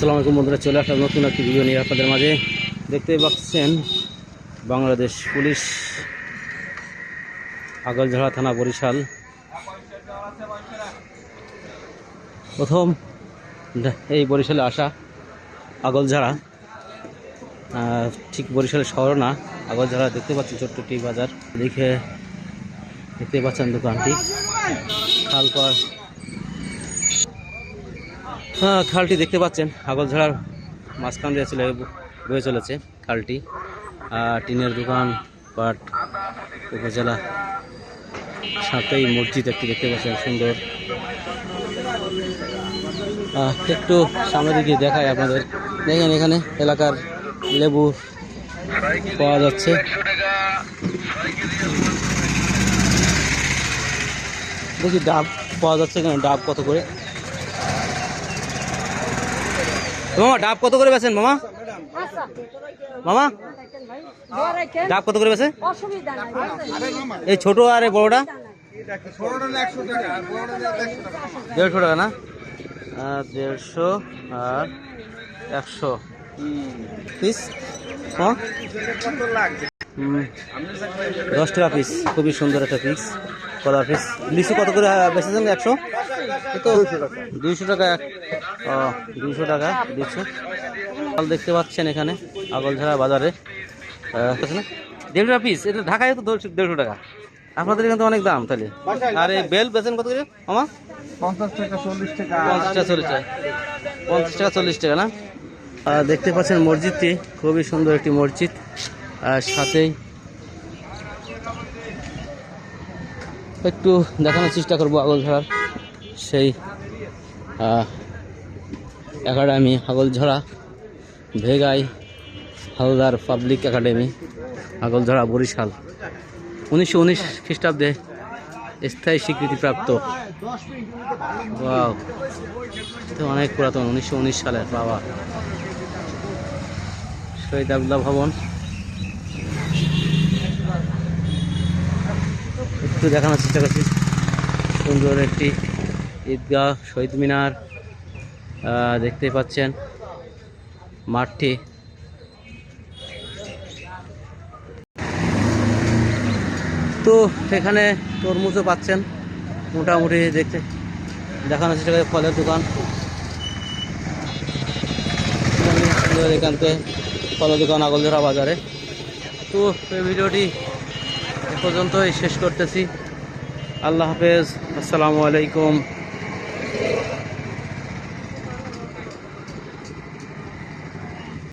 আসসালামু আলাইকুম বন্ধুরা, চলে আসলাম নতুন একটি ভিডিও নিয়ে আপনাদের মাঝে। দেখতে পাচ্ছেন বাংলাদেশ পুলিশ, আগলঝাড়া থানা, বরিশাল। প্রথম এই বরিশালে আসা আগলঝাড়া, ঠিক বরিশালের শহর না, আগলঝাড়া। দেখতে পাচ্ছেন ছোট্ট একটি বাজার, দেখে দেখতে পাচ্ছেন দোকানটি খালপার। খালটি দেখতে পাচ্ছেন আগলঝাড়ার মাঝখান দিয়ে বয়ে চলেছে খালটি। টিনের দোকান পাট উপজেলা, সাথেই মসজিদ একটি দেখতে পাচ্ছেন সুন্দর। একটু সামনের দিকে দেখায় আপনাদের। দেখেন এখানে এলাকার লেবু পাওয়া যাচ্ছে। দেখি ডাব পাওয়া যাচ্ছে এখানে। ডাব কত করে মামা? ডাব কত করে বেছেন মামা? মামা ডাব কত করে বেছে? এই ছোট আর এই বড়টা 150 টাকা না? 150 আর 100 পিস। 10 টাকা পিস। খুবই সুন্দর একটা পিস, কলা পিস। লিচু কত করে বেচেছেন? 100, তো 200 টাকা। 200 টাকা লিচু। ফল দেখতে পাচ্ছেন এখানে আগলঝাড়া বাজারে 150 টাকা পিস। এটা ঢাকায় তো 150 টাকা। আপনাদের এখানে তো অনেক দাম তাহলে। আর এই বেল বেচেন কত করে মামা? 50 টাকা 40 টাকা। 50 টাকা 40 টাকা। 50 টাকা 40 টাকা না? দেখতে পাচ্ছেন মসজিদটি খুবই সুন্দর একটি মসজিদ। আর সাথেই একটু দেখানোর চেষ্টা করবো আগলঝাড়ার সেই academy, Agailjhara Bhegai Haldar public academy, Agailjhara, Barishal. 1919 খ্রিস্টাব্দে স্থায়ী স্বীকৃতিপ্রাপ্ত। ওয়াও, তো অনেক পুরাতন। 1919 সালের। বাবা, শহীদ আবদুল্লাহ ভবন একটু দেখানোর চেষ্টা করছি। সুন্দর একটি ঈদগাহ, শহীদ মিনার দেখতে পাচ্ছেন। মাঠটি তো এখানে তরমুজও পাচ্ছেন মোটামুটি। দেখতে দেখানোর চেষ্টা করে ফলের দোকান এখান থেকে, ফলের দোকান আগলঝাড়া বাজারে। তো এই ভিডিওটি এ পর্যন্তই শেষ করতেছি। আল্লাহ হাফেজ, আসসালামু আলাইকুম।